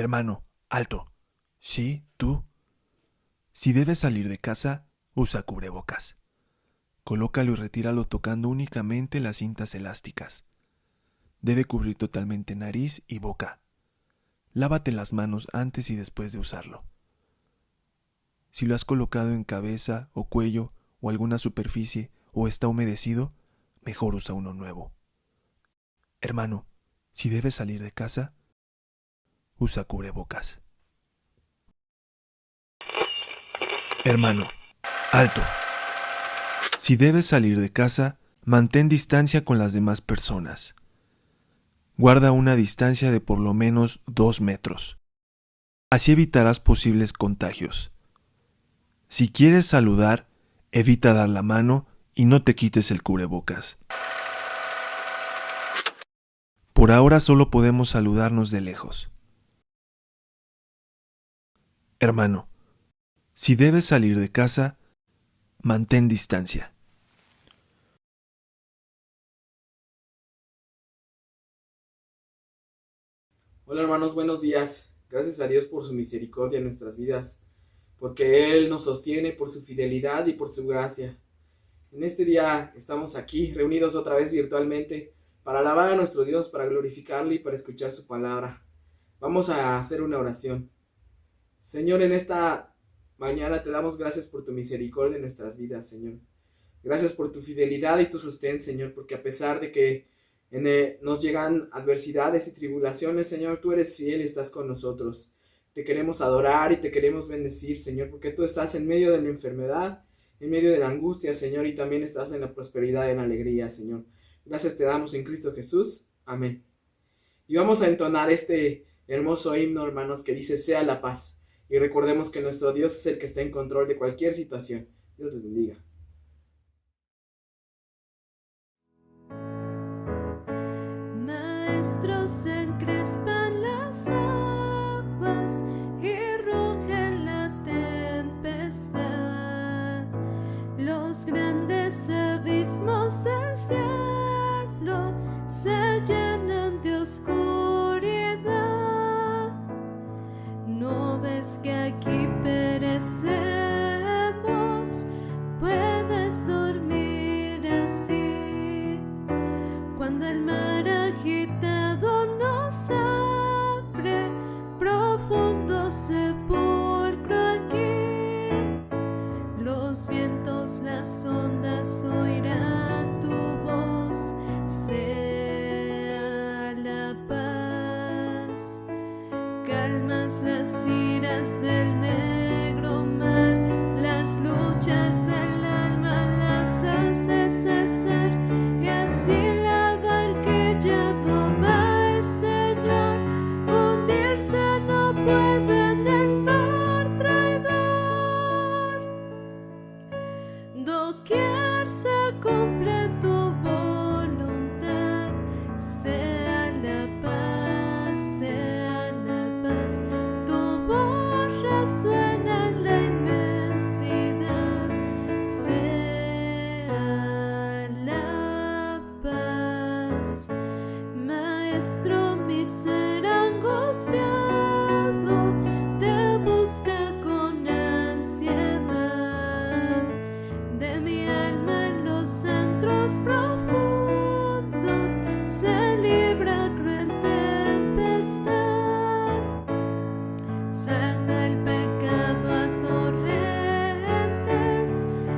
Hermano, alto. Sí, tú. Si debes salir de casa, usa cubrebocas. Colócalo y retíralo tocando únicamente las cintas elásticas. Debe cubrir totalmente nariz y boca. Lávate las manos antes y después de usarlo. Si lo has colocado en cabeza o cuello o alguna superficie o está humedecido, mejor usa uno nuevo. Hermano, si debes salir de casa, usa cubrebocas. Hermano, alto. Si debes salir de casa, mantén distancia con las demás personas. Guarda una distancia de por lo menos 2 metros. Así evitarás posibles contagios. Si quieres saludar, evita dar la mano y no te quites el cubrebocas. Por ahora solo podemos saludarnos de lejos. Hermano, si debes salir de casa, mantén distancia. Hola hermanos, buenos días. Gracias a Dios por su misericordia en nuestras vidas, porque Él nos sostiene por su fidelidad y por su gracia. En este día estamos aquí reunidos otra vez virtualmente para alabar a nuestro Dios, para glorificarle y para escuchar su palabra. Vamos a hacer una oración. Señor, en esta mañana te damos gracias por tu misericordia en nuestras vidas, Señor. Gracias por tu fidelidad y tu sostén, Señor, porque a pesar de que nos llegan adversidades y tribulaciones, Señor, tú eres fiel y estás con nosotros. Te queremos adorar y te queremos bendecir, Señor, porque tú estás en medio de la enfermedad, en medio de la angustia, Señor, y también estás en la prosperidad y en la alegría, Señor. Gracias te damos en Cristo Jesús. Amén. Y vamos a entonar este hermoso himno, hermanos, que dice: sea la paz. Y recordemos que nuestro Dios es el que está en control de cualquier situación. Dios les bendiga. Maestro, se encrespan las aguas y ruge la tempestad. Los grandes abismos del cielo se llenan de oscuridad. ¿No ves que aquí perecemos? Puedes dormir así. Cuando el mar agitado nos abre profundo sepulcro aquí, los vientos, las ondas oirán tu voz. Sea la paz. Calmas las iras del negro mar, las luchas del alma las hace cesar, y así la barquilla va el Señor. Hundirse no puede en el mar traidor. Doquier se cumple tu voluntad. Sea la paz, sea la paz. Tu voz resuena en la inmensidad. Sea la paz. Maestro, mi ser angustiado te busca con ansiedad. De mi alma en los centros profundos se libra cruel tempestad. Salta el pecado a torrentes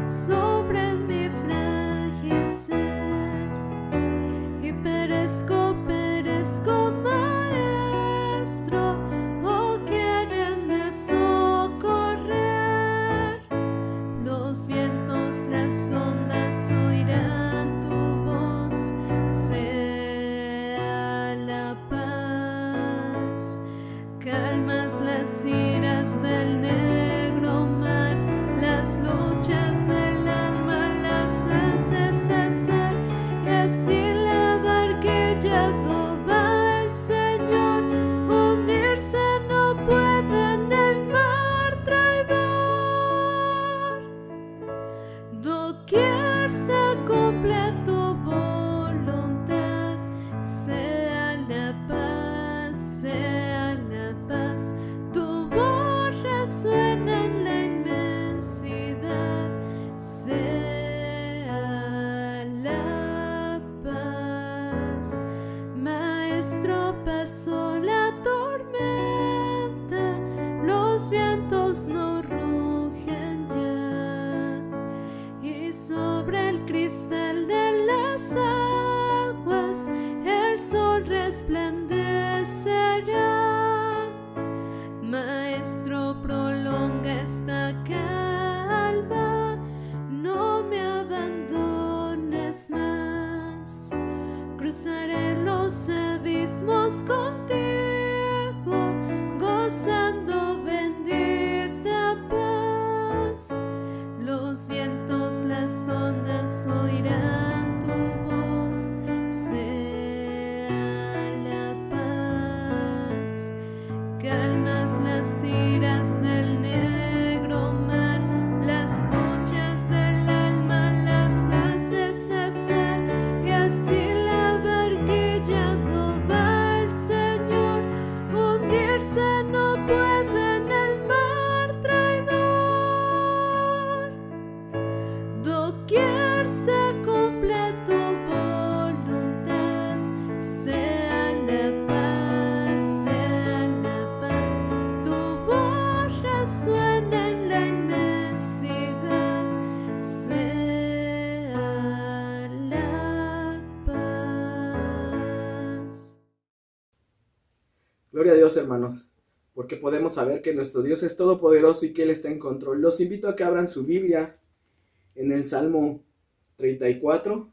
sobre mi frágil ser, y perezco, maestro, oh quiéreme socorrer. Los vientos, las ondas oirán tu voz. Sea la paz. Calmas las iras del negro mar, las luchas del alma las hace cesar, y así la barquilla va el Señor. Hundirse no puede en el mar traidor. Doquier se cumple tu voluntad. Sea la paz, sea la paz. sobre el cristal de las aguas el sol resplandecerá. Maestro, prolonga esta calma, no me abandones más. Cruzaré los abismos contigo, gozando bendita paz. Los vientos, las ondas oirán tu voz, sea la paz. Calmas las iras del negro mar, las luchas del alma las haces cesar, y así la barquilla va el Señor, hundirse no puede en el mar traidor. Doquier se cumple tu voluntad, sea la paz, tu voz resuena en la inmensidad, sea la paz. Gloria a Dios, hermanos, porque podemos saber que nuestro Dios es todopoderoso y que Él está en control. Los invito a que abran su Biblia en el Salmo 34.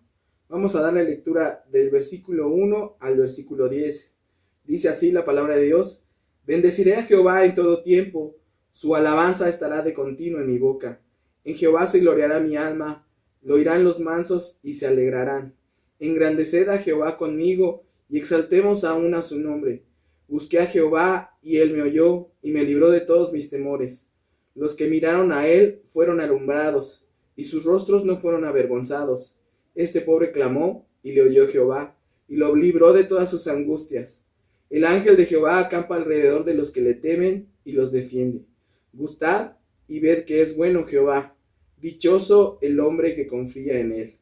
Vamos a dar la lectura del versículo 1 al versículo 10. Dice así la palabra de Dios: Bendeciré a Jehová en todo tiempo, su alabanza estará de continuo en mi boca. En Jehová se gloriará mi alma, lo oirán los mansos y se alegrarán. Engrandeced a Jehová conmigo y exaltemos aún a su nombre. Busqué a Jehová y él me oyó y me libró de todos mis temores. Los que miraron a él fueron alumbrados y sus rostros no fueron avergonzados. Este pobre clamó y le oyó Jehová y lo libró de todas sus angustias. El ángel de Jehová acampa alrededor de los que le temen y los defiende. Gustad y ved que es bueno Jehová. Dichoso el hombre que confía en él.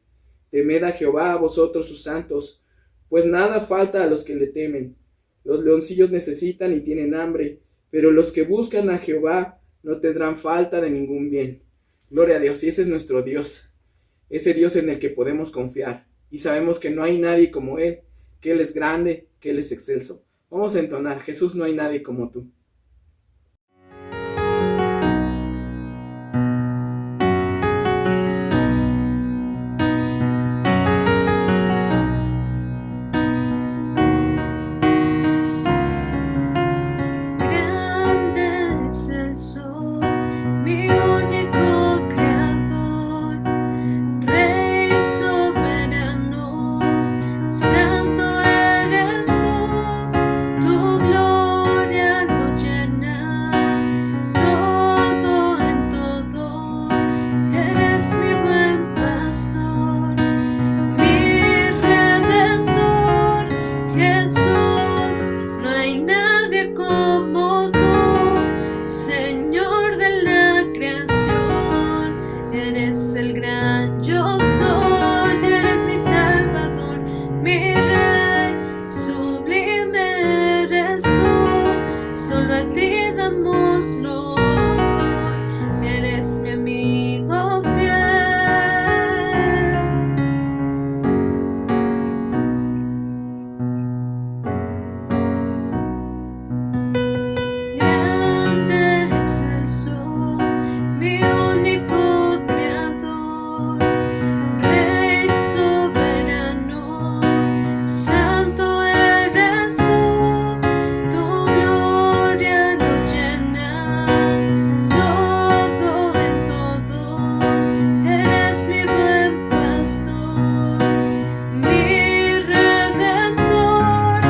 Temed a Jehová, vosotros sus santos, pues nada falta a los que le temen. Los leoncillos necesitan y tienen hambre, pero los que buscan a Jehová no tendrán falta de ningún bien. Gloria a Dios, y ese es nuestro Dios, ese Dios en el que podemos confiar, y sabemos que no hay nadie como Él, que Él es grande, que Él es excelso. Vamos a entonar: Jesús, no hay nadie como tú. Grande, excelso, mi único creador, Rey soberano, santo eres tú, tu gloria lo llena todo en todo. Eres mi buen pastor, mi redentor, Jesús, no hay nadie como tú, Señor de la creación. Eres el gran yo soy, eres mi Salvador, mi Rey, sublime eres tú, solo a ti damos honor, eres mi amigo fiel. Grande, excelso, mi único creador, Rey soberano, santo eres tú, tu gloria lo llena todo en todo. Eres mi buen pastor, mi redentor,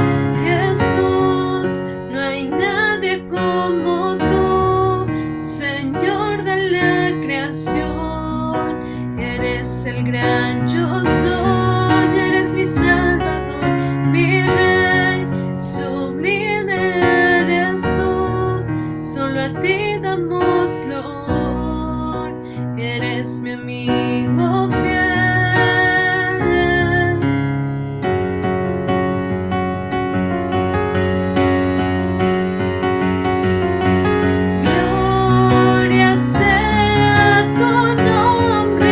Jesús, no hay nadie como tú, Señor de la creación. Eres el gran yo soy, eres mi Salvador, mi Rey, sublime eres tú, solo a ti damos honor, eres mi amigo fiel. Gloria sea tu nombre,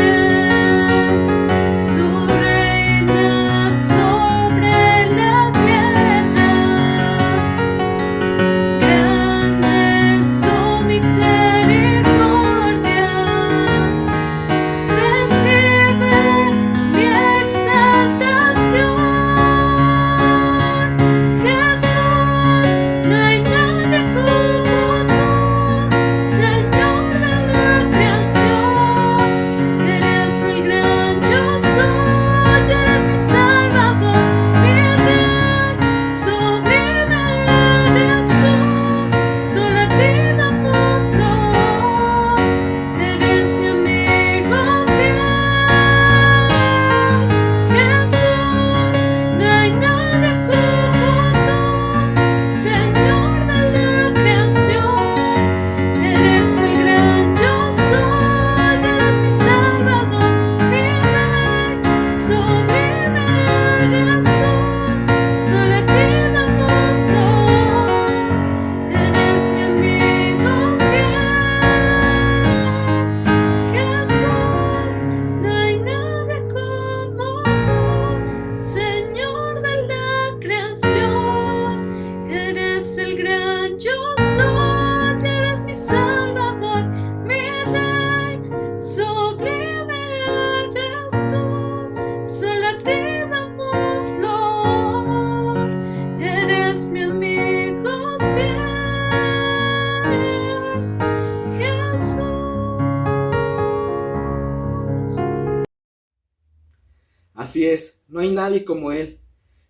Así es, no hay nadie como Él.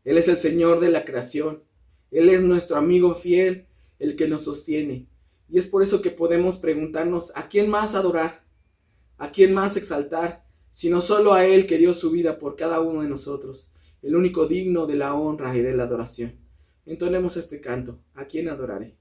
Él es el Señor de la creación. Él es nuestro amigo fiel, el que nos sostiene. Y es por eso que podemos preguntarnos, ¿a quién más adorar? ¿A quién más exaltar? Sino solo a Él que dio su vida por cada uno de nosotros, el único digno de la honra y de la adoración. Entonemos este canto, ¿a quién adoraré?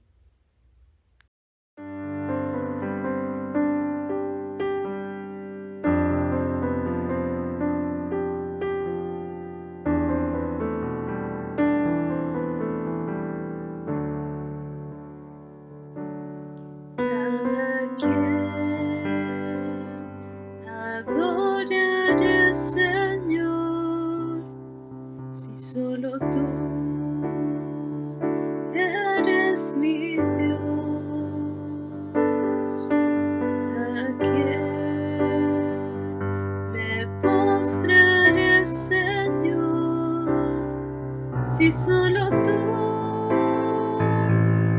Adoraré, Señor, si solo tú eres mi Dios. ¿A quién me postraré, Señor, si solo tú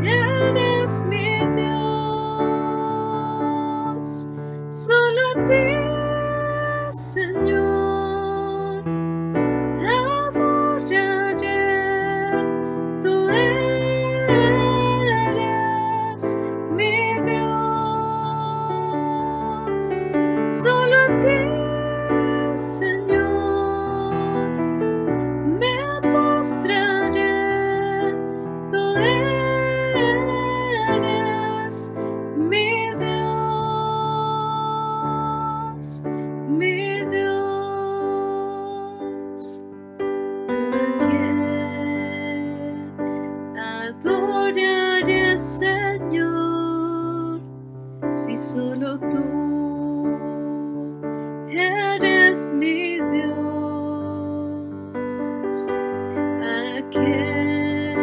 eres mi Dios? Solo a ti, Señor, adoraré. Tú eres mi Dios. Solo a ti, Señor, me postraré. Tú eres mi Dios, mi Dios. ¿A quién adoraré, Señor, si solo tú eres mi Dios? ¿A quién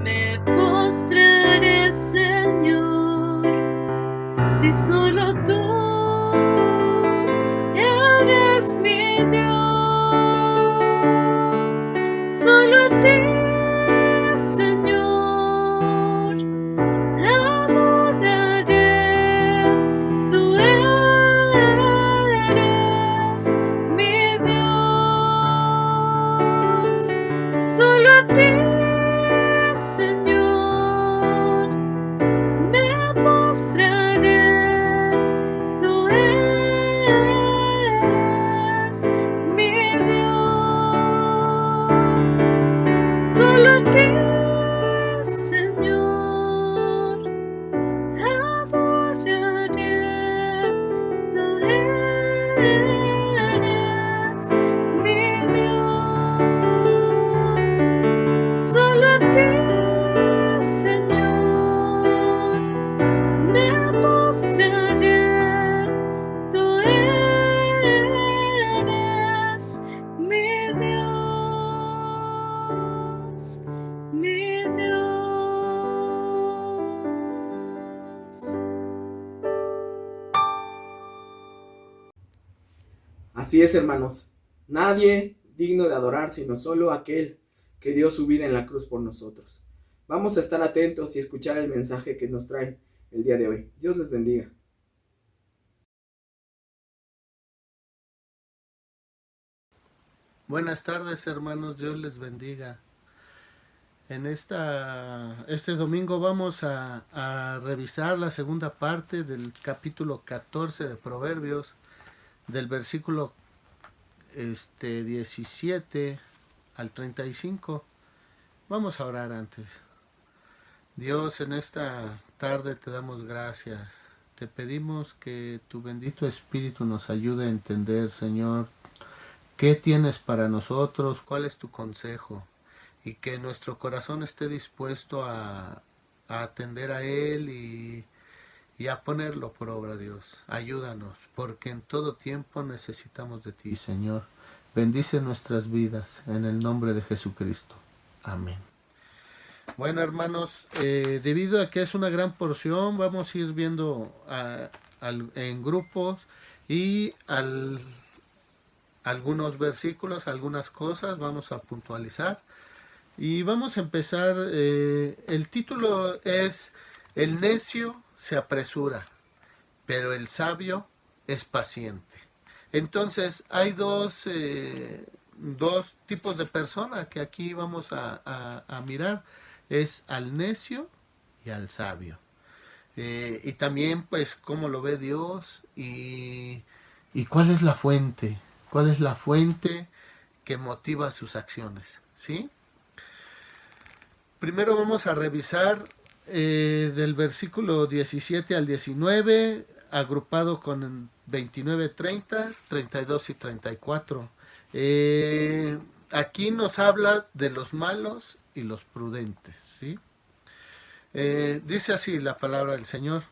me postraré, Señor, si solo tú eres mi Dios? Solo a ti, Señor, adoraré. Tú eres mi Dios. Solo a ti, Señor, me postraré. Tú eres mi Dios. Solo a ti, Señor, adoraré. Tú eres mi Dios. Solo a ti, Señor, me postraré. Tú eres mi Dios, mi Dios. Así es, hermanos. Nadie digno de adorar sino solo aquel que dio su vida en la cruz por nosotros. Vamos a estar atentos y escuchar el mensaje que nos traen el día de hoy. Dios les bendiga. Buenas tardes, hermanos, Dios les bendiga. En este domingo vamos a revisar la segunda parte del capítulo 14 de Proverbios, del versículo 17 al 35. Vamos a orar antes. Dios, en esta tarde te damos gracias. Te pedimos que tu bendito Espíritu nos ayude a entender, Señor, qué tienes para nosotros, cuál es tu consejo, y que nuestro corazón esté dispuesto a atender a Él y a ponerlo por obra, Dios. Ayúdanos, porque en todo tiempo necesitamos de ti, Señor. Bendice nuestras vidas, en el nombre de Jesucristo. Amén. Bueno, hermanos, debido a que es una gran porción, vamos a ir viendo en grupos y algunos versículos, algunas cosas, vamos a puntualizar. Y vamos a empezar, el título es El necio se apresura, pero el sabio es paciente. Entonces, hay dos tipos de persona que aquí vamos a mirar. Es al necio y al sabio. Y también, pues, cómo lo ve Dios y cuál es la fuente. ¿Cuál es la fuente que motiva sus acciones? ¿Sí? Primero vamos a revisar del versículo 17 al 19, agrupado con 29, 30, 32 y 34. Aquí nos habla de los malos y los prudentes, ¿sí? Dice así la palabra del Señor.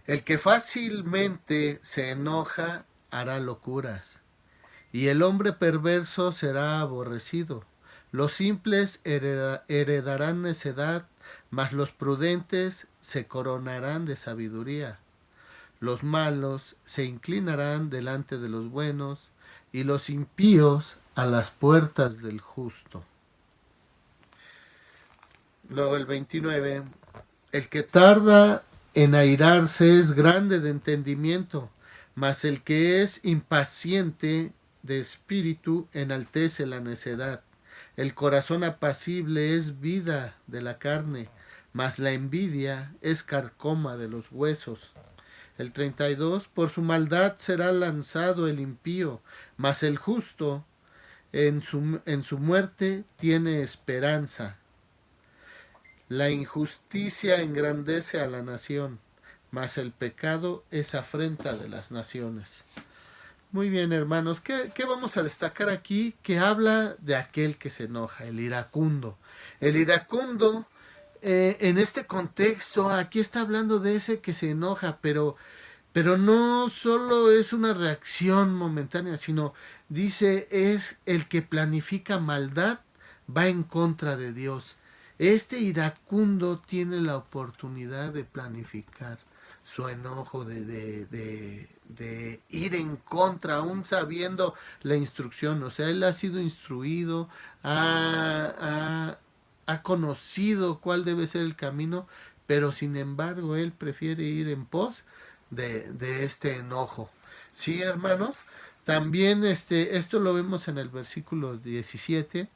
El que fácilmente se enoja hará locuras, y el hombre perverso será aborrecido. Los simples heredarán necedad, mas los prudentes se coronarán de sabiduría. Los malos se inclinarán delante de los buenos, y los impíos a las puertas del justo. Luego el 29. El que tarda en airarse es grande de entendimiento, mas el que es impaciente de espíritu enaltece la necedad. El corazón apacible es vida de la carne, mas la envidia es carcoma de los huesos. El 32. Por su maldad será lanzado el impío, mas el justo en su muerte tiene esperanza. La injusticia engrandece a la nación, mas el pecado es afrenta de las naciones. Muy bien, hermanos, ¿qué vamos a destacar aquí? Que habla de aquel que se enoja, el iracundo. El iracundo, en este contexto, aquí está hablando de ese que se enoja, pero no solo es una reacción momentánea, sino dice es el que planifica maldad, va en contra de Dios. Este iracundo tiene la oportunidad de planificar su enojo, de ir en contra, aún sabiendo la instrucción. O sea, él ha sido instruido, ha conocido cuál debe ser el camino, pero sin embargo él prefiere ir en pos de este enojo. Sí, hermanos, también esto lo vemos en el versículo 17.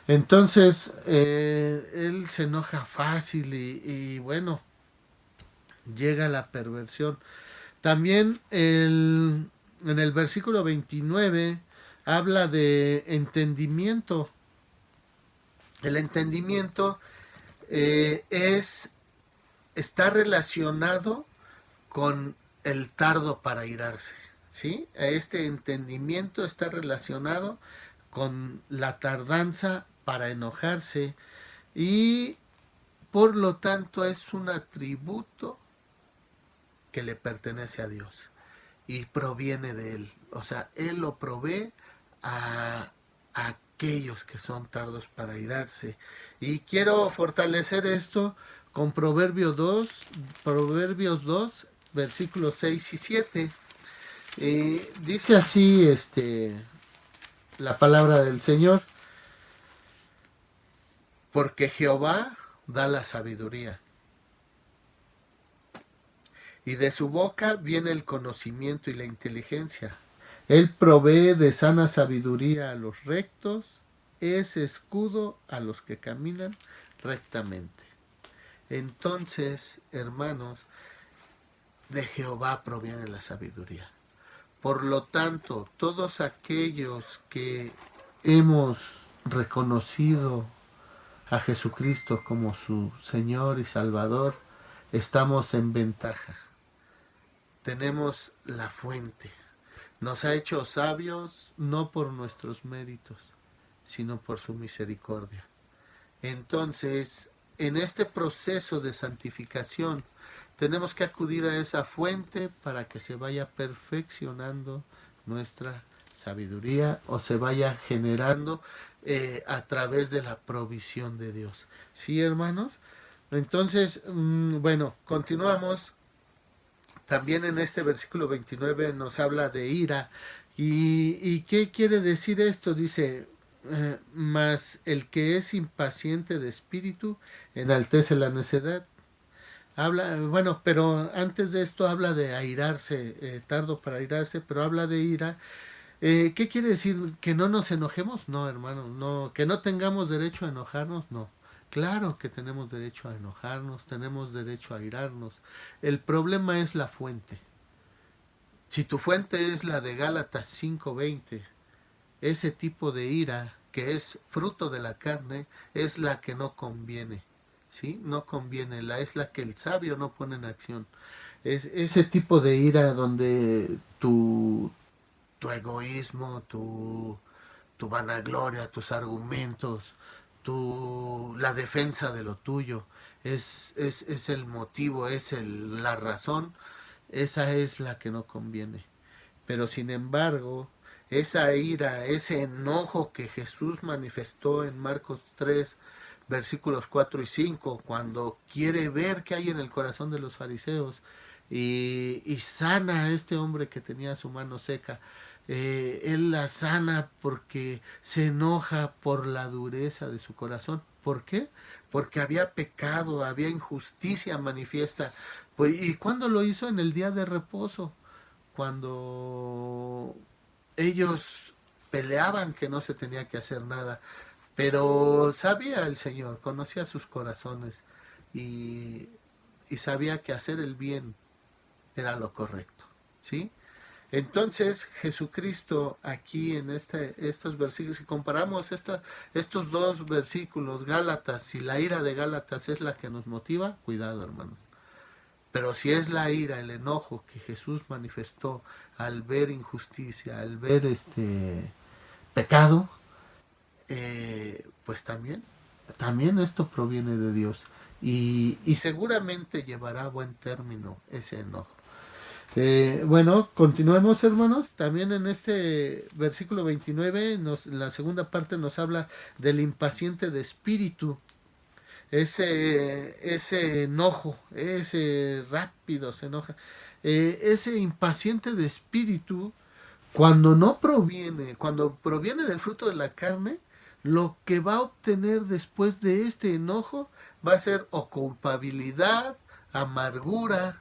Entonces, él se enoja fácil y bueno, llega la perversión. También en el versículo 29 habla de entendimiento. El entendimiento está relacionado con el tardo para irarse, ¿sí? Este entendimiento está relacionado con la tardanza para enojarse y por lo tanto es un atributo que le pertenece a Dios y proviene de Él. O sea, Él lo provee a aquellos que son tardos para irarse. Y quiero fortalecer esto con Proverbios 2, versículos 6 y 7. Dice así la palabra del Señor: porque Jehová da la sabiduría, y de su boca viene el conocimiento y la inteligencia. Él provee de sana sabiduría a los rectos, es escudo a los que caminan rectamente. Entonces, hermanos, de Jehová proviene la sabiduría. Por lo tanto, todos aquellos que hemos reconocido a Jesucristo como su Señor y Salvador, estamos en ventaja. Tenemos la fuente. Nos ha hecho sabios no por nuestros méritos, sino por su misericordia. Entonces, en este proceso de santificación, tenemos que acudir a esa fuente para que se vaya perfeccionando nuestra sabiduría o se vaya generando a través de la provisión de Dios. ¿Sí, hermanos? Entonces, bueno, continuamos. También en este versículo 29 nos habla de ira. ¿Y qué quiere decir esto? Dice, mas el que es impaciente de espíritu enaltece la necedad. Bueno, pero antes de esto habla de airarse, tardo para airarse, pero habla de ira. ¿Qué quiere decir? ¿Que no nos enojemos? No, hermano, no. ¿Que no tengamos derecho a enojarnos? No. Claro que tenemos derecho a enojarnos, tenemos derecho a airarnos. El problema es la fuente. Si tu fuente es la de Gálatas 5:20, ese tipo de ira que es fruto de la carne es la que no conviene. ¿Sí? No conviene, es la que el sabio no pone en acción. Es ese tipo de ira donde tu egoísmo, tu vanagloria, tus argumentos, la defensa de lo tuyo, es el motivo, la razón, esa es la que no conviene. Pero sin embargo, esa ira, ese enojo que Jesús manifestó en Marcos 3, versículos 4 y 5, cuando quiere ver qué hay en el corazón de los fariseos y sana a este hombre que tenía su mano seca. Él la sana porque se enoja por la dureza de su corazón. ¿Por qué? Porque había pecado, había injusticia manifiesta. ¿Y cuándo lo hizo? En el día de reposo, cuando ellos peleaban que no se tenía que hacer nada. Pero sabía el Señor, conocía sus corazones y, y sabía que hacer el bien era lo correcto, ¿sí? Entonces Jesucristo aquí en estos versículos, si comparamos estos dos versículos, Gálatas, y la ira de Gálatas es la que nos motiva, cuidado, hermanos. Pero si es la ira, el enojo que Jesús manifestó al ver injusticia, al ver pecado, pues también esto proviene de Dios y seguramente llevará a buen término ese enojo. Bueno, continuemos, hermanos. También en este versículo 29, la segunda parte nos habla del impaciente de espíritu. Ese enojo, ese rápido se enoja. Ese impaciente de espíritu, cuando proviene del fruto de la carne, lo que va a obtener después de este enojo va a ser o culpabilidad, amargura,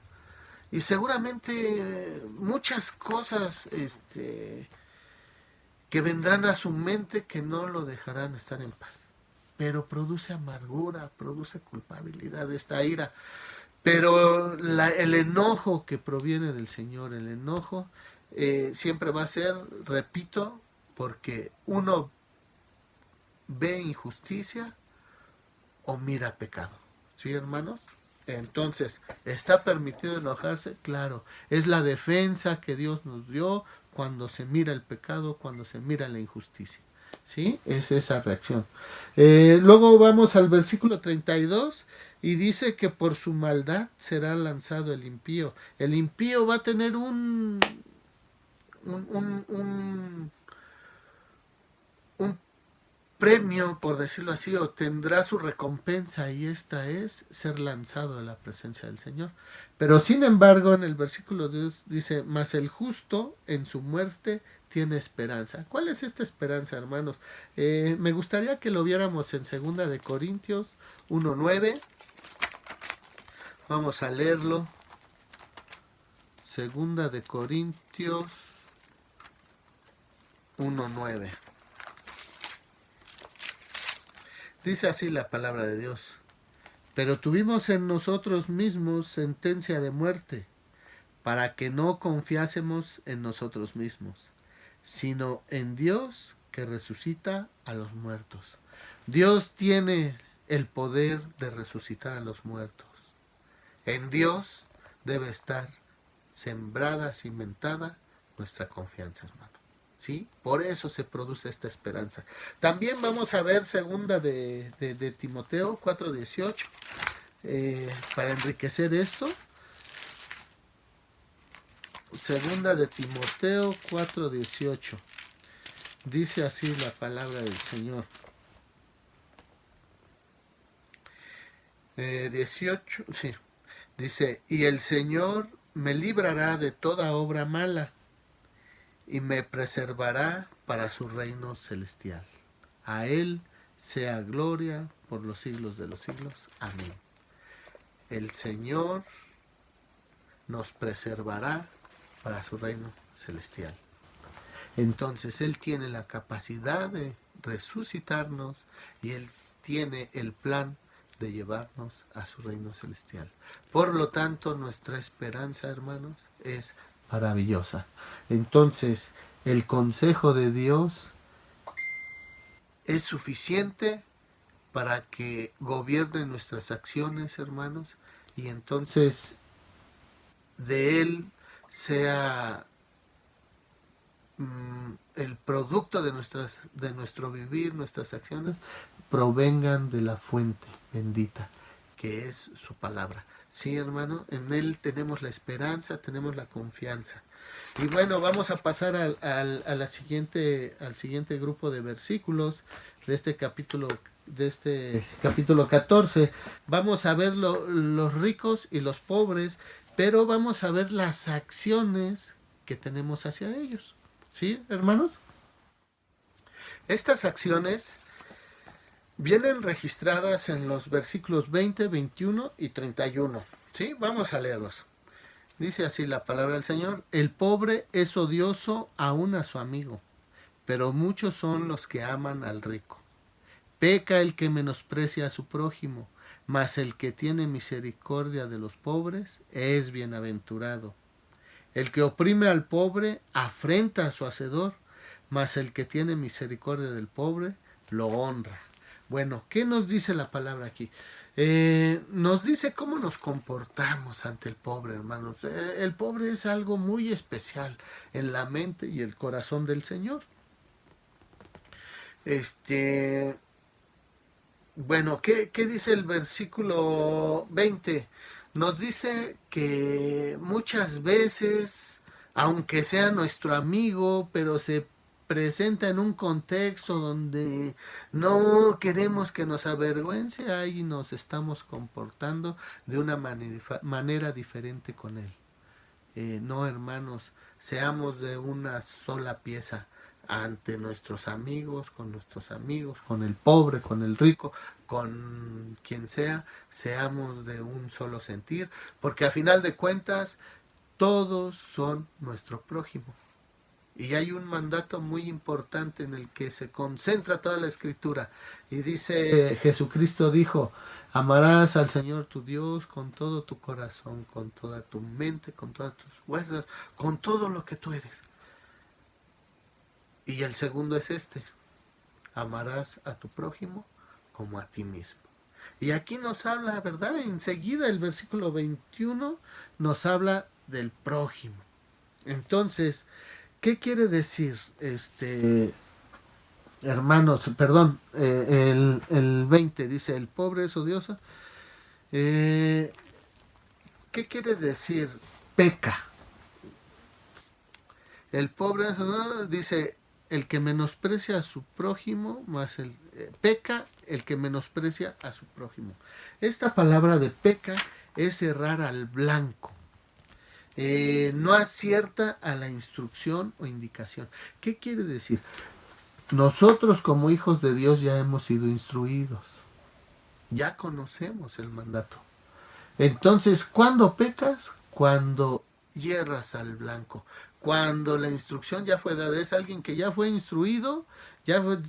y seguramente muchas cosas que vendrán a su mente que no lo dejarán estar en paz. Pero produce amargura, produce culpabilidad, esta ira. Pero el enojo que proviene del Señor, el enojo, siempre va a ser, repito, porque uno ve injusticia o mira pecado. ¿Sí, hermanos? Entonces, ¿está permitido enojarse? Claro, es la defensa que Dios nos dio cuando se mira el pecado, cuando se mira la injusticia. ¿Sí? Es esa reacción. Luego vamos al versículo 32 y dice que por su maldad será lanzado el impío. El impío va a tener un premio, por decirlo así, o tendrá su recompensa, y esta es ser lanzado de la presencia del Señor. Pero sin embargo, en el versículo 2 dice, mas el justo en su muerte tiene esperanza. ¿Cuál es esta esperanza, hermanos? Me gustaría que lo viéramos en 2 de Corintios 1:9. Vamos a leerlo. 2 de Corintios 1:9. Dice así la palabra de Dios. Pero tuvimos en nosotros mismos sentencia de muerte, para que no confiásemos en nosotros mismos, sino en Dios que resucita a los muertos. Dios tiene el poder de resucitar a los muertos. En Dios debe estar sembrada, cimentada nuestra confianza, hermano. ¿Sí? Por eso se produce esta esperanza. También vamos a ver segunda de Timoteo 4:18 para enriquecer esto. Segunda de Timoteo 4:18. Dice así la palabra del Señor. 18, sí. Dice, y el Señor me librará de toda obra mala y me preservará para su reino celestial. A Él sea gloria por los siglos de los siglos. Amén. el Señor nos preservará para su reino celestial. Entonces Él tiene la capacidad de resucitarnos y Él tiene el plan de llevarnos a su reino celestial. Por lo tanto, nuestra esperanza, hermanos, es maravillosa. Entonces, el consejo de Dios es suficiente para que gobierne nuestras acciones, hermanos, y entonces de Él sea el producto de nuestro vivir, nuestras acciones, provengan de la fuente bendita, que es su palabra. Sí, hermano, en Él tenemos la esperanza, tenemos la confianza. Y bueno, vamos a pasar al siguiente grupo de versículos de este capítulo 14. Vamos a ver los ricos y los pobres, pero vamos a ver las acciones que tenemos hacia ellos. ¿Sí, hermanos? Estas acciones vienen registradas en los versículos 20, 21 y 31. ¿Sí? Vamos a leerlos. Dice así la palabra del Señor: el pobre es odioso aún a su amigo, pero muchos son los que aman al rico. Peca el que menosprecia a su prójimo, mas el que tiene misericordia de los pobres es bienaventurado. El que oprime al pobre afrenta a su hacedor, mas el que tiene misericordia del pobre lo honra. Bueno, ¿qué nos dice la palabra aquí? Nos dice cómo nos comportamos ante el pobre, hermanos. El pobre es algo muy especial en la mente y el corazón del Señor. Bueno, ¿qué dice el versículo 20? Nos dice que muchas veces, aunque sea nuestro amigo, pero se presenta en un contexto donde no queremos que nos avergüence, ahí nos estamos comportando de una manera diferente con él. No, hermanos, seamos de una sola pieza ante nuestros amigos, con el pobre, con el rico, con quien sea, seamos de un solo sentir, porque a final de cuentas todos son nuestro prójimo. Y hay un mandato muy importante en el que se concentra toda la Escritura. Y dice, Jesucristo dijo: amarás al Señor tu Dios con todo tu corazón, con toda tu mente, con todas tus fuerzas, con todo lo que tú eres. Y el segundo es amarás a tu prójimo como a ti mismo. Y aquí nos habla, ¿verdad? Enseguida el versículo 21 nos habla del prójimo. Entonces, ¿qué quiere decir hermanos? Perdón, el 20 dice: el pobre es odioso. ¿Qué quiere decir peca? El pobre es odioso, dice: el que menosprecia a su prójimo, peca el que menosprecia a su prójimo. Esta palabra de peca es errar al blanco. No acierta a la instrucción o indicación. ¿Qué quiere decir? Nosotros como hijos de Dios ya hemos sido instruidos. Ya conocemos el mandato. Entonces, ¿cuándo pecas? Cuando hierras al blanco. Cuando la instrucción ya fue dada. Es alguien que ya fue instruido,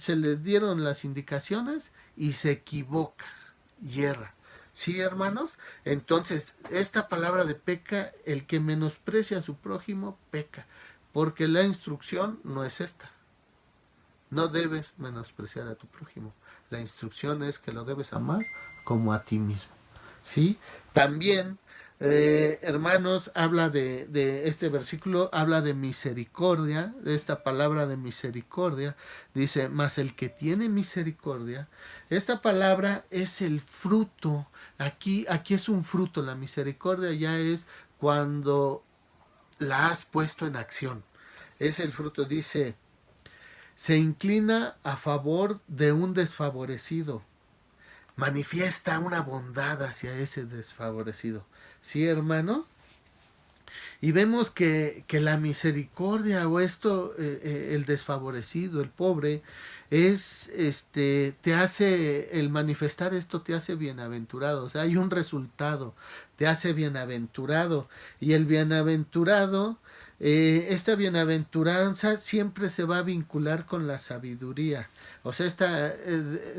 se le dieron las indicaciones y se equivoca, hierra. ¿Sí, hermanos? Entonces, esta palabra de peca, el que menosprecia a su prójimo, peca. Porque la instrucción no es esta. No debes menospreciar a tu prójimo. La instrucción es que lo debes amar como a ti mismo. ¿Sí? También, hermanos, habla de este versículo, habla de misericordia, de esta palabra de misericordia. Dice: mas el que tiene misericordia. Esta palabra es el fruto. Aquí es un fruto. La misericordia ya es cuando la has puesto en acción. Es el fruto. Dice: se inclina a favor de un desfavorecido. Manifiesta una bondad hacia ese desfavorecido. ¿Sí, hermanos? Y vemos que la misericordia o esto, el desfavorecido, el pobre, es, te hace, el manifestar esto te hace bienaventurado. O sea, hay un resultado, te hace bienaventurado. Y el bienaventurado, esta bienaventuranza siempre se va a vincular con la sabiduría. O sea,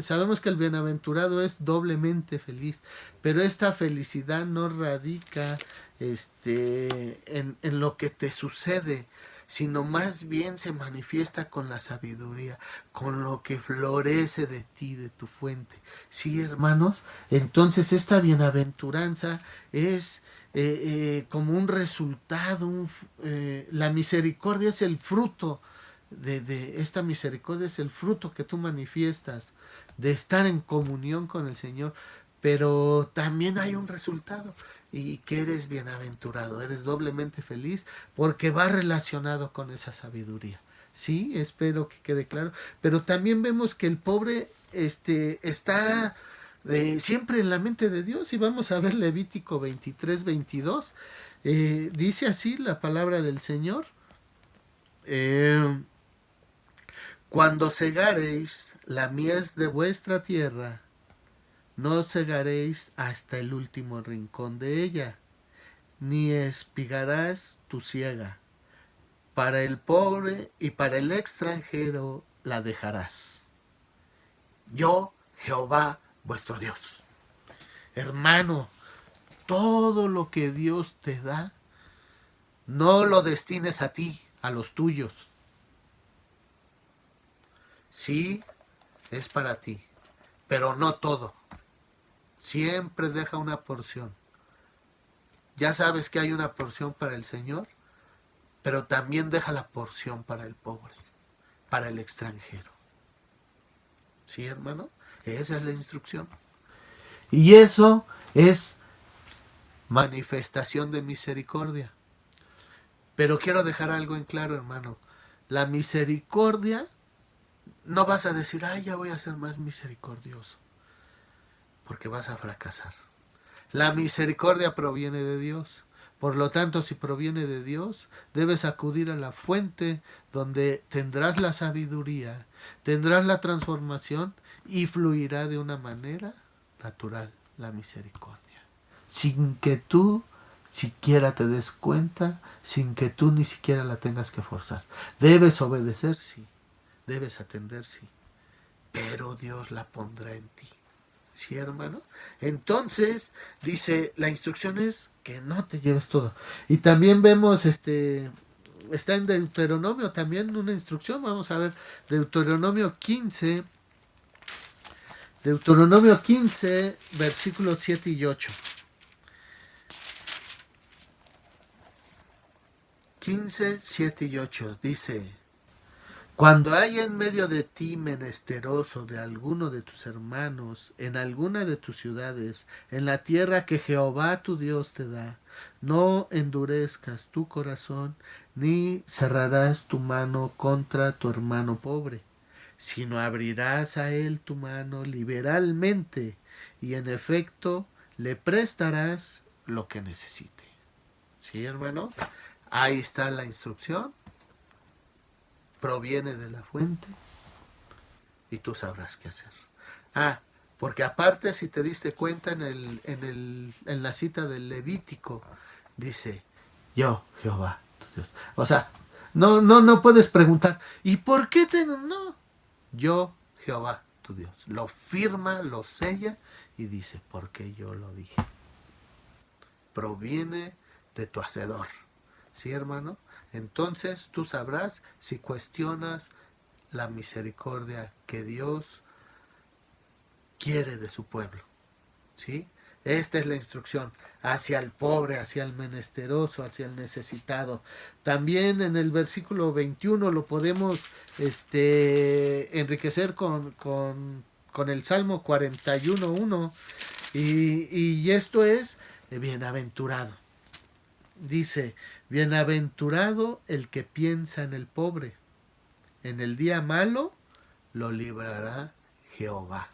sabemos que el bienaventurado es doblemente feliz, pero esta felicidad no radica en lo que te sucede, sino más bien se manifiesta con la sabiduría, con lo que florece de ti, de tu fuente. Sí, hermanos, entonces esta bienaventuranza es como un resultado, la misericordia es el fruto esta misericordia, es el fruto que tú manifiestas de estar en comunión con el Señor, pero también hay un resultado y que eres bienaventurado, eres doblemente feliz porque va relacionado con esa sabiduría. Sí, espero que quede claro, pero también vemos que el pobre está siempre en la mente de Dios, y vamos a ver Levítico 23-22, dice así la palabra del Señor: cuando segareis la mies de vuestra tierra, no segaréis hasta el último rincón de ella, ni espigarás tu siega. Para el pobre y para el extranjero la dejarás. Yo, Jehová, vuestro Dios. Hermano, todo lo que Dios te da, no lo destines a ti, a los tuyos. Sí, es para ti, pero no todo. Siempre deja una porción. Ya sabes que hay una porción para el Señor, pero también deja la porción para el pobre, para el extranjero. ¿Sí, hermano? Esa es la instrucción. Y eso es manifestación de misericordia. Pero quiero dejar algo en claro, hermano. La misericordia, no vas a decir, ay, ya voy a ser más misericordioso, porque vas a fracasar. La misericordia proviene de Dios. Por lo tanto, si proviene de Dios, debes acudir a la fuente donde tendrás la sabiduría, tendrás la transformación y fluirá de una manera natural la misericordia. Sin que tú siquiera te des cuenta, sin que tú ni siquiera la tengas que forzar. Debes obedecer, sí. Debes atender, sí. Pero Dios la pondrá en ti. ¿Sí, hermano? Entonces, dice, la instrucción es que no te lleves todo. Y también vemos, está en Deuteronomio también una instrucción. Vamos a ver, Deuteronomio 15, versículos 7 y 8. 15, 7 y 8, dice: cuando haya en medio de ti menesteroso de alguno de tus hermanos, en alguna de tus ciudades, en la tierra que Jehová tu Dios te da, no endurezcas tu corazón, ni cerrarás tu mano contra tu hermano pobre, sino abrirás a él tu mano liberalmente, y en efecto le prestarás lo que necesite. ¿Sí, hermano? Ahí está la instrucción. Proviene de la fuente y tú sabrás qué hacer. Porque aparte, si te diste cuenta en la cita del Levítico, dice, yo, Jehová, tu Dios. O sea, no puedes preguntar, ¿y por qué tengo? No, yo, Jehová, tu Dios. Lo firma, lo sella y dice, porque yo lo dije. Proviene de tu hacedor. ¿Sí, hermano? Entonces tú sabrás si cuestionas la misericordia que Dios quiere de su pueblo. ¿Sí? Esta es la instrucción hacia el pobre, hacia el menesteroso, hacia el necesitado. También en el versículo 21 lo podemos enriquecer con el Salmo 41:1, y esto es bienaventurado. Dice, bienaventurado el que piensa en el pobre. En el día malo lo librará Jehová.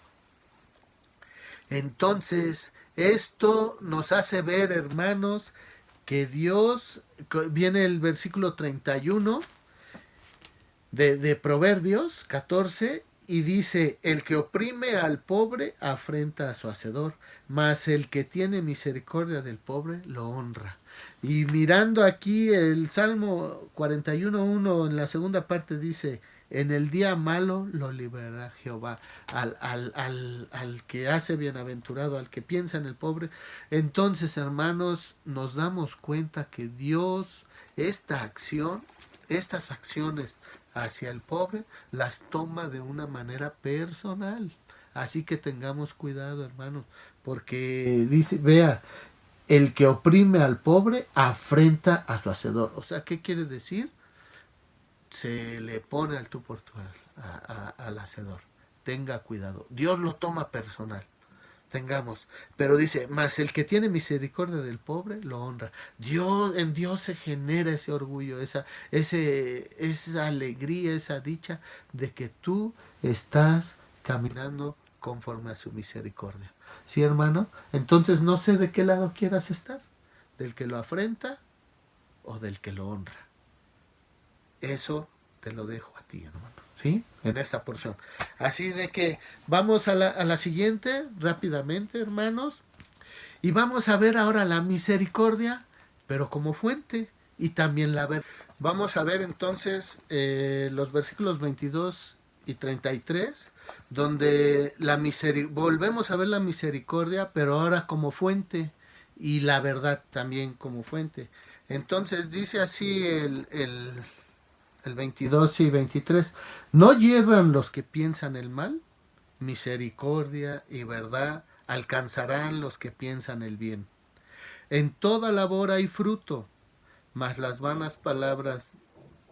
Entonces, esto nos hace ver, hermanos, que Dios, viene el versículo 31 de Proverbios 14, y dice: el que oprime al pobre afrenta a su hacedor, mas el que tiene misericordia del pobre lo honra. Y mirando aquí el Salmo 41:1 en la segunda parte dice: en el día malo lo librará Jehová al que hace bienaventurado, al que piensa en el pobre. Entonces, hermanos, nos damos cuenta que Dios, estas acciones hacia el pobre, las toma de una manera personal. Así que tengamos cuidado, hermanos, porque dice, vea, el que oprime al pobre afrenta a su hacedor. O sea, ¿qué quiere decir? Se le pone al tú por tú al hacedor. Tenga cuidado. Dios lo toma personal. Tengamos. Pero dice, mas el que tiene misericordia del pobre lo honra. En Dios se genera ese orgullo, esa alegría, esa dicha de que tú estás caminando conforme a su misericordia. ¿Sí, hermano? Entonces no sé de qué lado quieras estar. ¿Del que lo afrenta o del que lo honra? Eso te lo dejo a ti, hermano. ¿Sí? En esta porción. Así de que vamos a la siguiente rápidamente, hermanos. Y vamos a ver ahora la misericordia, pero como fuente. Y también la ver. Vamos a ver entonces los versículos 22 y 33, donde volvemos a ver la misericordia, pero ahora como fuente. Y la verdad también como fuente. Entonces dice así el 22 y 23. ¿No hierran los que piensan el mal? Misericordia y verdad alcanzarán los que piensan el bien. En toda labor hay fruto, mas las vanas palabras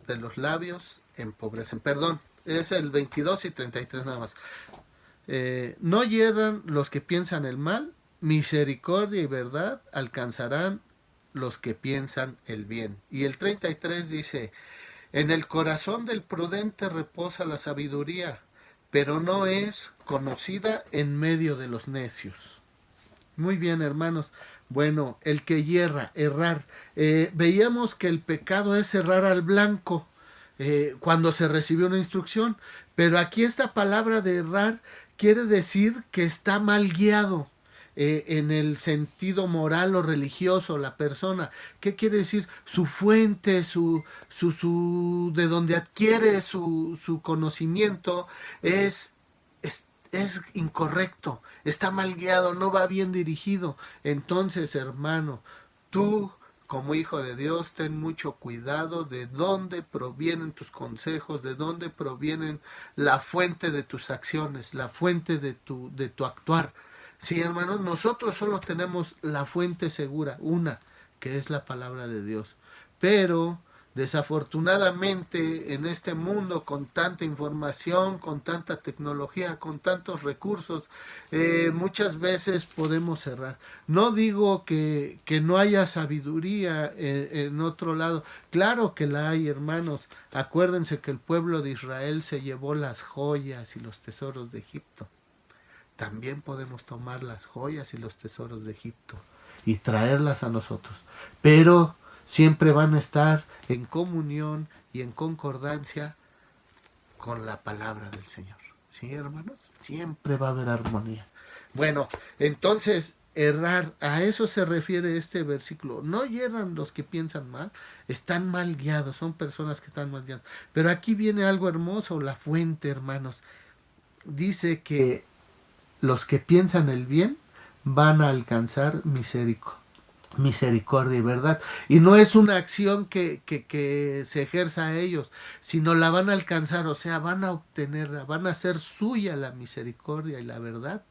de los labios empobrecen. Perdón, es el 22 y 33 nada más. No hierran los que piensan el mal, misericordia y verdad alcanzarán los que piensan el bien. Y el 33 dice: en el corazón del prudente reposa la sabiduría, pero no es conocida en medio de los necios. Muy bien, hermanos. Bueno, el que errar. Veíamos que el pecado es errar al blanco cuando se recibió una instrucción, pero aquí esta palabra de errar quiere decir que está mal guiado. En el sentido moral o religioso, la persona. ¿Qué quiere decir? Su fuente, de donde adquiere su conocimiento es incorrecto, está mal guiado, no va bien dirigido. Entonces, hermano, tú como hijo de Dios, ten mucho cuidado de dónde provienen tus consejos, de dónde provienen la fuente de tus acciones, la fuente de tu actuar. Sí, hermanos, nosotros solo tenemos la fuente segura, una, que es la palabra de Dios. Pero, desafortunadamente, en este mundo con tanta información, con tanta tecnología, con tantos recursos, muchas veces podemos errar. No digo que no haya sabiduría en otro lado. Claro que la hay, hermanos. Acuérdense que el pueblo de Israel se llevó las joyas y los tesoros de Egipto. También podemos tomar las joyas y los tesoros de Egipto y traerlas a nosotros. Pero siempre van a estar en comunión y en concordancia con la palabra del Señor. ¿Sí, hermanos? Siempre va a haber armonía. Bueno, entonces, errar, a eso se refiere este versículo. No hierran los que piensan mal, están mal guiados, son personas que están mal guiadas. Pero aquí viene algo hermoso, la fuente, hermanos. Dice que los que piensan el bien van a alcanzar misericordia y verdad. Y no es una acción que se ejerza a ellos, sino la van a alcanzar, o sea, van a obtenerla, van a hacer suya la misericordia y la verdad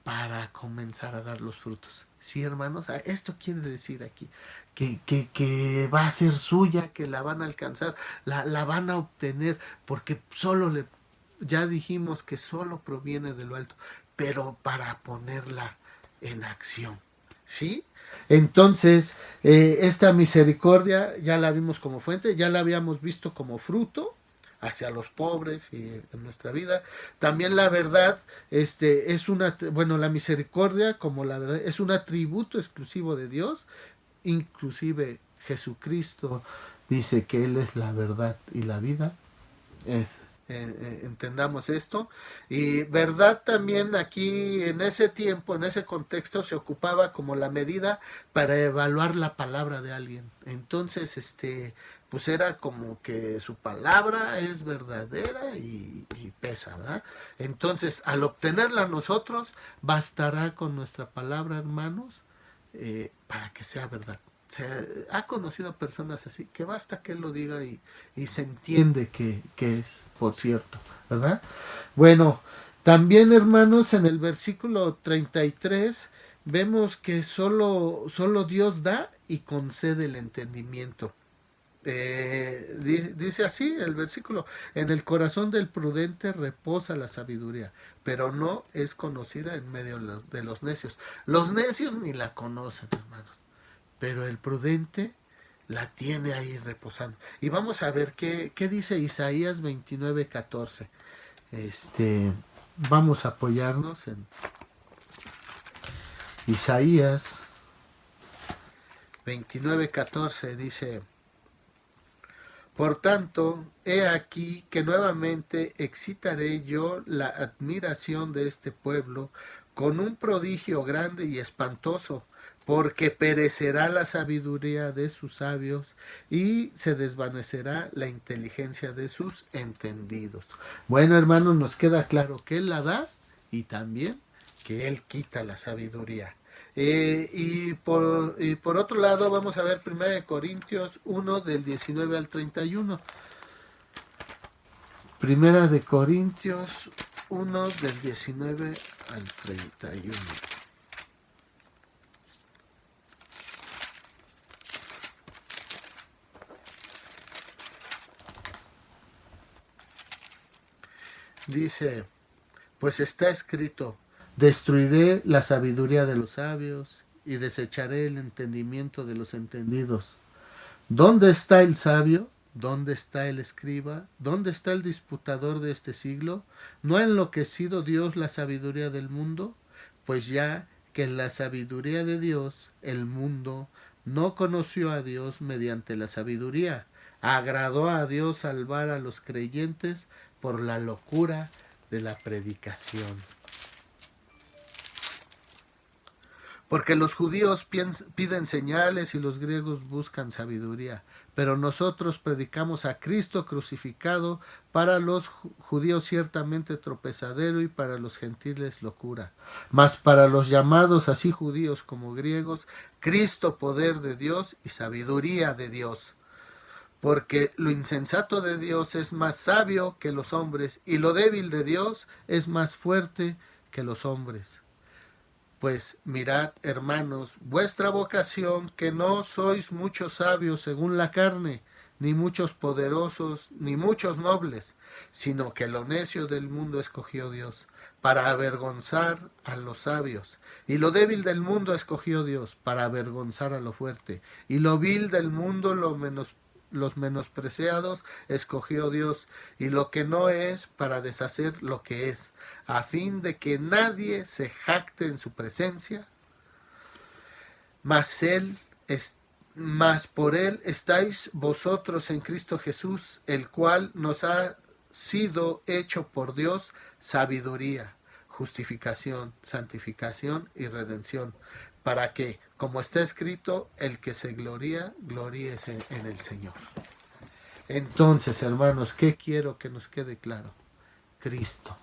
para comenzar a dar los frutos. Sí, hermanos, esto quiere decir aquí que va a ser suya, que la van a alcanzar, la van a obtener, porque ya dijimos que solo proviene de lo alto, pero para ponerla en acción. ¿Sí? Entonces, esta misericordia ya la vimos como fuente, ya la habíamos visto como fruto hacia los pobres y en nuestra vida. También la verdad, la misericordia como la verdad es un atributo exclusivo de Dios, inclusive Jesucristo dice que Él es la verdad y la vida. Entendamos esto. Y verdad también aquí en ese tiempo, en ese contexto, se ocupaba como la medida para evaluar la palabra de alguien. Entonces, pues era como que su palabra es verdadera y pesa, ¿verdad? Entonces, al obtenerla nosotros, bastará con nuestra palabra, hermanos, para que sea verdad. Se ha conocido personas así, que basta que él lo diga y se entiende que es, por cierto, ¿verdad? Bueno, también, hermanos, en el versículo 33 vemos que solo Dios da y concede el entendimiento. Dice así el versículo: en el corazón del prudente reposa la sabiduría, pero no es conocida en medio de los necios. Los necios ni la conocen, hermanos, pero el prudente la tiene ahí reposando. Y vamos a ver qué dice Isaías 29:14. Vamos a apoyarnos en Isaías 29:14. Dice: por tanto, he aquí que nuevamente excitaré yo la admiración de este pueblo con un prodigio grande y espantoso, porque perecerá la sabiduría de sus sabios y se desvanecerá la inteligencia de sus entendidos. Bueno, hermanos, nos queda claro que Él la da y también que Él quita la sabiduría. Y por otro lado vamos a ver 1 Corintios 1 del 19 al 31. 1 Corintios 1 del 19 al 31. Dice: pues está escrito: destruiré la sabiduría de los sabios y desecharé el entendimiento de los entendidos. ¿Dónde está el sabio? ¿Dónde está el escriba? ¿Dónde está el disputador de este siglo? ¿No ha enloquecido Dios la sabiduría del mundo? Pues ya que en la sabiduría de Dios el mundo no conoció a Dios mediante la sabiduría. Agradó a Dios salvar a los creyentes por la locura de la predicación. Porque los judíos piden señales y los griegos buscan sabiduría, pero nosotros predicamos a Cristo crucificado, para los judíos ciertamente tropezadero y para los gentiles locura, mas para los llamados así judíos como griegos, Cristo poder de Dios y sabiduría de Dios. Porque lo insensato de Dios es más sabio que los hombres, y lo débil de Dios es más fuerte que los hombres. Pues mirad, hermanos, vuestra vocación, que no sois muchos sabios según la carne, ni muchos poderosos, ni muchos nobles, sino que lo necio del mundo escogió Dios, para avergonzar a los sabios. Y lo débil del mundo escogió Dios, para avergonzar a lo fuerte. Y lo vil del mundo, los menospreciados, escogió Dios, y lo que no es, para deshacer lo que es, a fin de que nadie se jacte en su presencia. Mas por él estáis vosotros en Cristo Jesús, el cual nos ha sido hecho por Dios sabiduría, justificación, santificación y redención, para que, como está escrito, el que se gloría, gloríese en el Señor. Entonces, hermanos, ¿qué quiero que nos quede claro? Cristo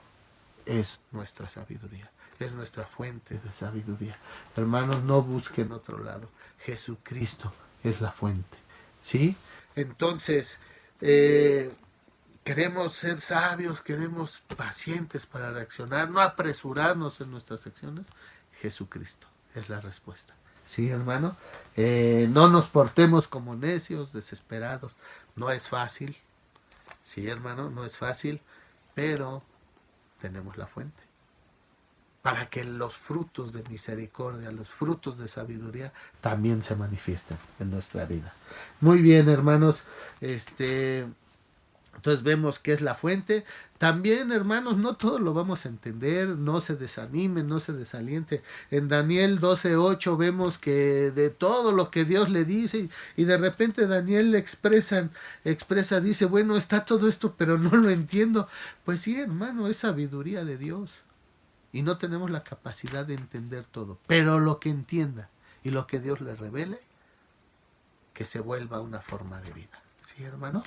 es nuestra sabiduría, es nuestra fuente de sabiduría. Hermanos, no busquen otro lado. Jesucristo es la fuente, ¿sí? Entonces, queremos ser sabios, queremos pacientes para reaccionar, no apresurarnos en nuestras acciones. Jesucristo es la respuesta, ¿sí, hermano? No nos portemos como necios, desesperados. No es fácil, sí, hermano, no es fácil, pero tenemos la fuente para que los frutos de misericordia, los frutos de sabiduría también se manifiesten en nuestra vida. Muy bien, hermanos, Entonces vemos que es la fuente. También, hermanos, no todo lo vamos a entender, no se desanimen, no se desaliente. En Daniel 12:8 vemos que de todo lo que Dios le dice, y de repente Daniel le expresa, dice, bueno, está todo esto, pero no lo entiendo. Pues sí, hermano, es sabiduría de Dios. Y no tenemos la capacidad de entender todo. Pero lo que entienda y lo que Dios le revele, que se vuelva una forma de vida. ¿Sí, hermano?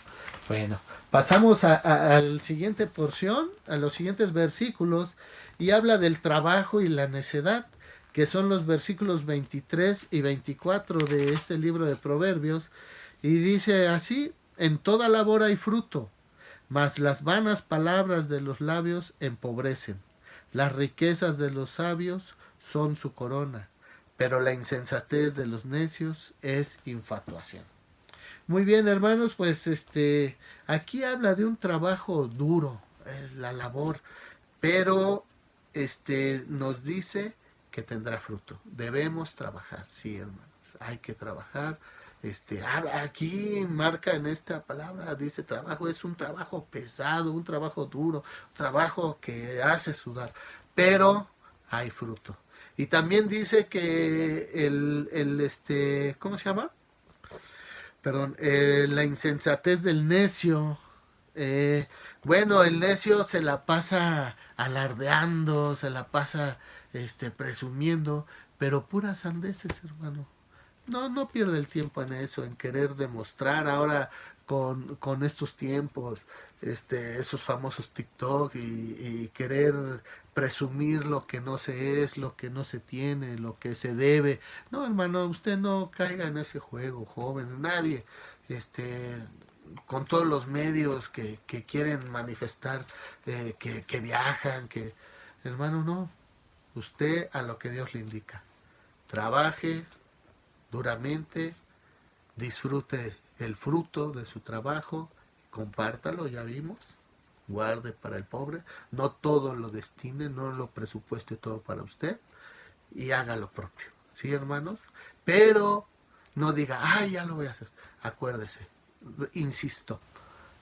Bueno, pasamos a la siguiente porción, a los siguientes versículos, y habla del trabajo y la necedad, que son los versículos 23 y 24 de este libro de Proverbios, y dice así: en toda labor hay fruto, mas las vanas palabras de los labios empobrecen. Las riquezas de los sabios son su corona, pero la insensatez de los necios es infatuación. Muy bien, hermanos, pues aquí habla de un trabajo duro, la labor, pero nos dice que tendrá fruto. Debemos trabajar, sí, hermanos, hay que trabajar. Aquí marca en esta palabra, dice trabajo, es un trabajo pesado, un trabajo duro, un trabajo que hace sudar, pero hay fruto. Y también dice que ¿cómo se llama? Perdón, la insensatez del necio. Bueno, el necio se la pasa alardeando, se la pasa presumiendo, pero puras sandeces, hermano. No pierde el tiempo en eso, en querer demostrar ahora con estos tiempos, esos famosos TikTok y querer presumir lo que no se es, lo que no se tiene, lo que se debe. No, hermano, usted no caiga en ese juego, joven, nadie, con todos los medios que quieren manifestar, que viajan, hermano, no, usted a lo que Dios le indica, trabaje duramente, disfrute el fruto de su trabajo, compártalo, ya vimos, guarde para el pobre, no todo lo destine, no lo presupueste todo para usted, y haga lo propio, ¿sí, hermanos? Pero no diga, ay, ya lo voy a hacer. Acuérdese, insisto,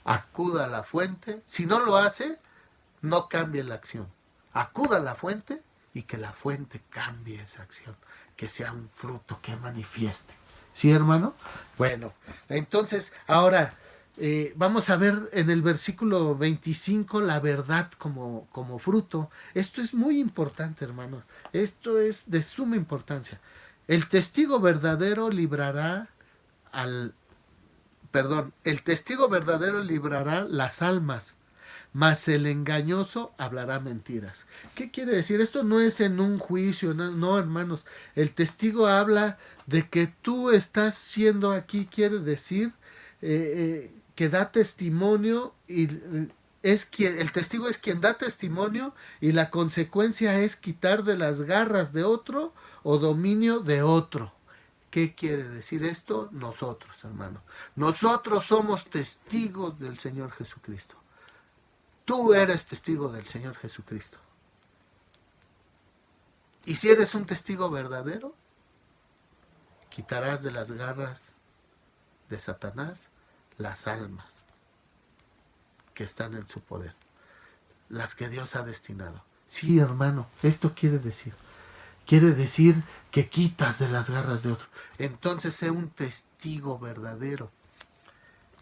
acuda a la fuente. Si no lo hace, no cambie la acción. Acuda a la fuente y que la fuente cambie esa acción, que sea un fruto que manifieste. ¿Sí, hermano? Bueno, entonces, ahora vamos a ver en el versículo 25 la verdad como fruto. Esto es muy importante, hermano. Esto es de suma importancia. El testigo verdadero librará el testigo verdadero librará las almas, mas el engañoso hablará mentiras. ¿Qué quiere decir? Esto no es en un juicio, no, hermanos. El testigo habla de que tú estás siendo aquí, quiere decir que da testimonio y el testigo es quien da testimonio y la consecuencia es quitar de las garras de otro o dominio de otro. ¿Qué quiere decir esto? Nosotros, hermano. Nosotros somos testigos del Señor Jesucristo. Tú eres testigo del Señor Jesucristo. Y si eres un testigo verdadero, quitarás de las garras de Satanás las almas que están en su poder, las que Dios ha destinado. Sí, hermano, esto quiere decir que quitas de las garras de otro. Entonces sé un testigo verdadero.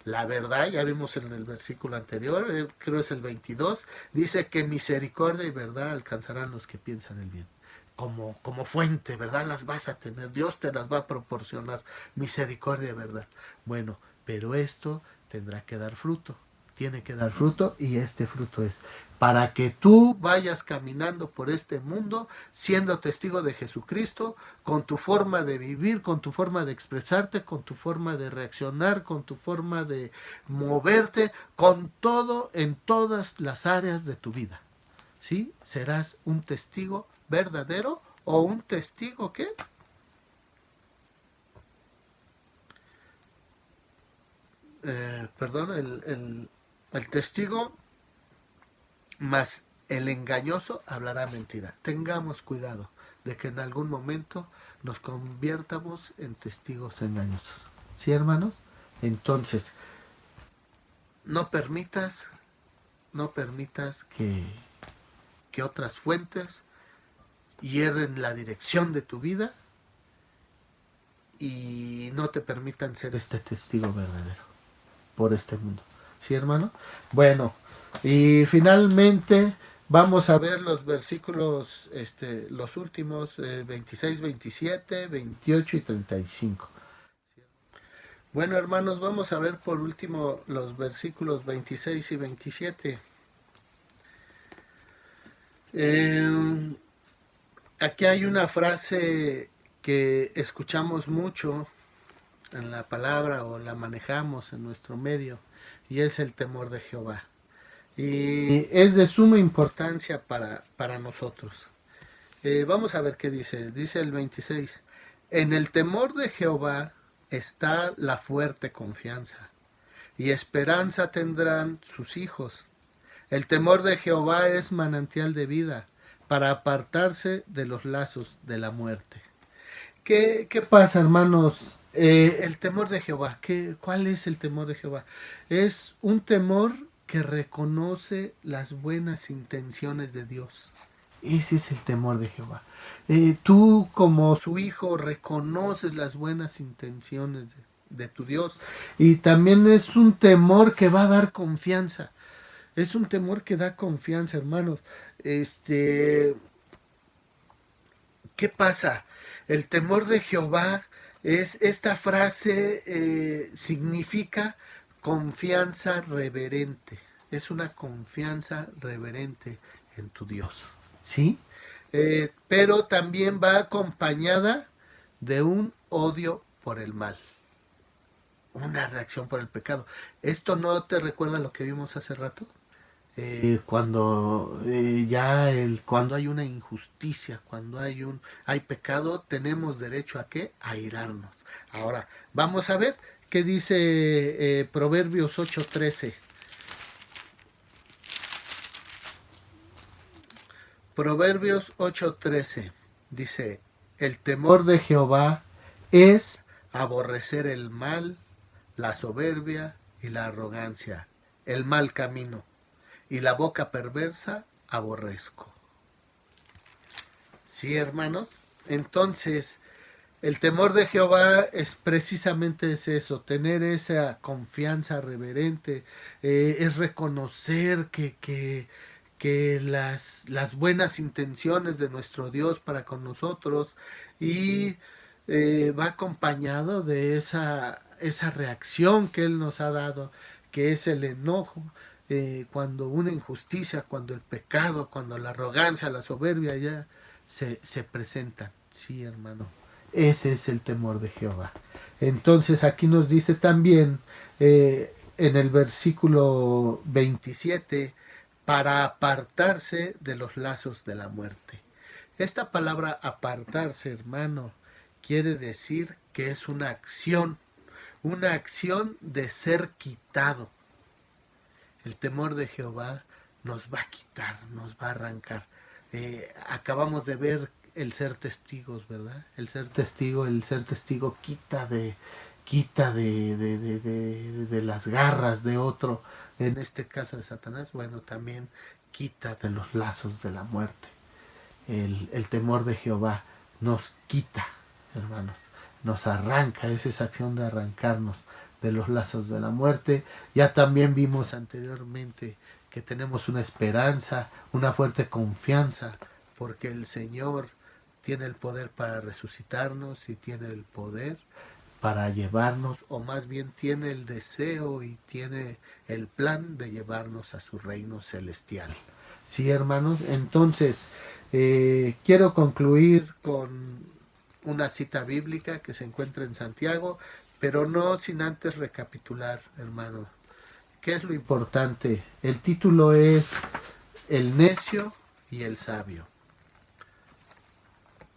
La verdad, ya vimos en el versículo anterior, creo es el 22, dice que misericordia y verdad alcanzarán los que piensan el bien. Como fuente, ¿verdad? Las vas a tener, Dios te las va a proporcionar, misericordia y verdad. Bueno, pero esto tendrá que dar fruto, tiene que dar fruto, y este fruto es para que tú vayas caminando por este mundo siendo testigo de Jesucristo, con tu forma de vivir, con tu forma de expresarte, con tu forma de reaccionar, con tu forma de moverte, con todo en todas las áreas de tu vida. ¿Sí? Serás un testigo verdadero o un testigo ¿qué? El testigo más el engañoso hablará mentira. Tengamos cuidado de que en algún momento nos conviertamos en testigos engañosos. ¿Sí, hermanos? Entonces, no permitas que otras fuentes hierren la dirección de tu vida y no te permitan ser este testigo verdadero por este mundo. ¿Sí, hermano? Bueno, y finalmente vamos a ver los versículos, los últimos, 26, 27, 28 y 35. Bueno, hermanos, vamos a ver por último los versículos 26 y 27. Aquí hay una frase que escuchamos mucho en la palabra o la manejamos en nuestro medio, y es el temor de Jehová. Y es de suma importancia para nosotros. Vamos a ver qué dice. Dice el 26. En el temor de Jehová está la fuerte confianza, y esperanza tendrán sus hijos. El temor de Jehová es manantial de vida, para apartarse de los lazos de la muerte. ¿Qué pasa, hermanos? El temor de Jehová. ¿Cuál es el temor de Jehová? Es un temor que reconoce las buenas intenciones de Dios. Ese es el temor de Jehová. Tú, como su hijo, reconoces las buenas intenciones de tu Dios. Y también es un temor que va a dar confianza. Es un temor que da confianza, hermanos. ¿Qué pasa? El temor de Jehová es esta frase, significa confianza reverente. Es una confianza reverente en tu Dios, ¿sí? Pero también va acompañada de un odio por el mal, una reacción por el pecado. ¿Esto no te recuerda lo que vimos hace rato? Cuando hay una injusticia, cuando hay pecado, tenemos derecho a ¿qué? A irarnos. Ahora, vamos a ver qué dice Proverbios 8:13. Proverbios 8:13 dice: el temor de Jehová es aborrecer el mal, la soberbia y la arrogancia, el mal camino, y la boca perversa aborrezco. ¿Sí, hermanos? Entonces, el temor de Jehová es precisamente eso, tener esa confianza reverente, es reconocer que las buenas intenciones de nuestro Dios para con nosotros, y va acompañado de esa reacción que Él nos ha dado, que es el enojo. Cuando una injusticia, cuando el pecado, cuando la arrogancia, la soberbia ya se presentan. Sí, hermano, ese es el temor de Jehová. Entonces aquí nos dice también en el versículo 27, para apartarse de los lazos de la muerte. Esta palabra apartarse, hermano, quiere decir que es una acción de ser quitado. El temor de Jehová nos va a quitar, nos va a arrancar. Acabamos de ver el ser testigos, ¿verdad? El ser testigo quita de las garras de otro, en este caso de Satanás. Bueno, también quita de los lazos de la muerte. El temor de Jehová nos quita, hermanos, nos arranca, es esa acción de arrancarnos de los lazos de la muerte. Ya también vimos anteriormente que tenemos una esperanza, una fuerte confianza, porque el Señor tiene el poder para resucitarnos y tiene el poder para llevarnos, o más bien tiene el deseo y tiene el plan de llevarnos a su reino celestial. Sí, hermanos, entonces quiero concluir con una cita bíblica que se encuentra en Santiago, pero no sin antes recapitular, hermanos, ¿qué es lo importante? El título es El necio y el sabio.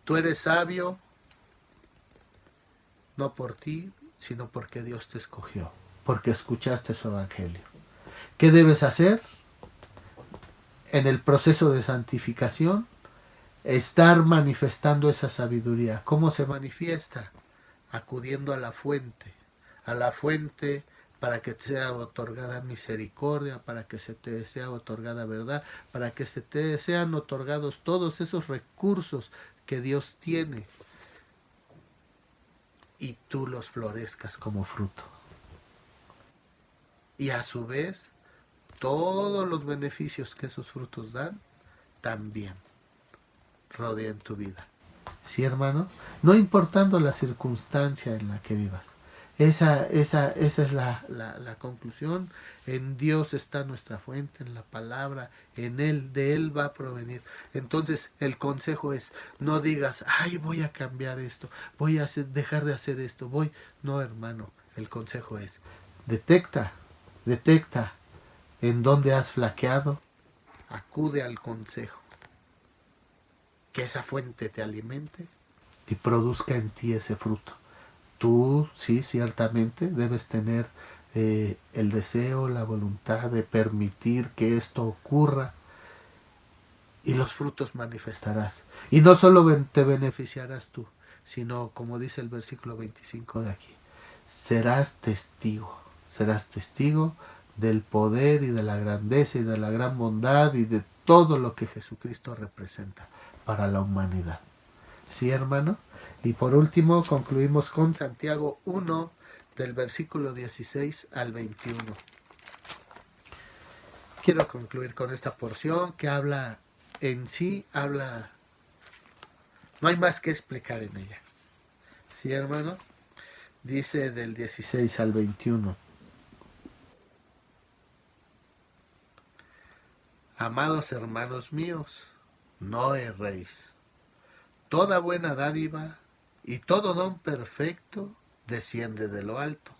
Tú eres sabio no por ti, sino porque Dios te escogió, porque escuchaste su evangelio. ¿Qué debes hacer? En el proceso de santificación, estar manifestando esa sabiduría. ¿Cómo se manifiesta? Acudiendo a la fuente para que te sea otorgada misericordia, para que se te sea otorgada verdad, para que se te sean otorgados todos esos recursos que Dios tiene y tú los florezcas como fruto. Y a su vez, todos los beneficios que esos frutos dan, también rodean tu vida. ¿Sí, hermano? No importando la circunstancia en la que vivas. Esa es la conclusión. En Dios está nuestra fuente, en la palabra, en Él, de Él va a provenir. Entonces el consejo es, no digas, ay, voy a cambiar esto, voy a dejar de hacer esto, voy. No, hermano, el consejo es, detecta en dónde has flaqueado, acude al consejo. Que esa fuente te alimente y produzca en ti ese fruto. Tú, sí, ciertamente, debes tener el deseo, la voluntad de permitir que esto ocurra y los frutos manifestarás. Y no solo te beneficiarás tú, sino, como dice el versículo 25 de aquí, serás testigo del poder y de la grandeza y de la gran bondad y de todo lo que Jesucristo representa para la humanidad. ¿Sí, hermano? Y por último concluimos con Santiago 1 del versículo 16 al 21. Quiero concluir con esta porción que habla, no hay más que explicar en ella. ¿Sí, hermano? Dice del 16 al 21. Amados hermanos míos, no erréis. Toda buena dádiva y todo don perfecto desciende de lo alto,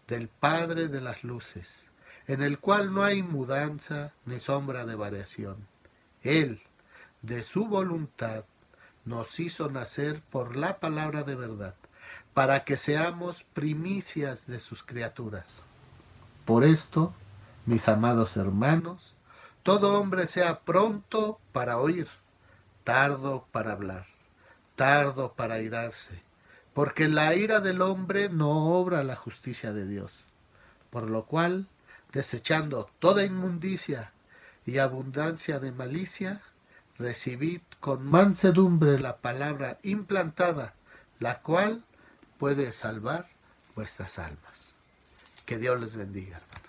del Padre de las luces, en el cual no hay mudanza ni sombra de variación. Él, de su voluntad, nos hizo nacer por la palabra de verdad, para que seamos primicias de sus criaturas. Por esto, mis amados hermanos, todo hombre sea pronto para oír, tardo para hablar, tardo para airarse, porque la ira del hombre no obra la justicia de Dios. Por lo cual, desechando toda inmundicia y abundancia de malicia, recibid con mansedumbre la palabra implantada, la cual puede salvar vuestras almas. Que Dios les bendiga, hermanos.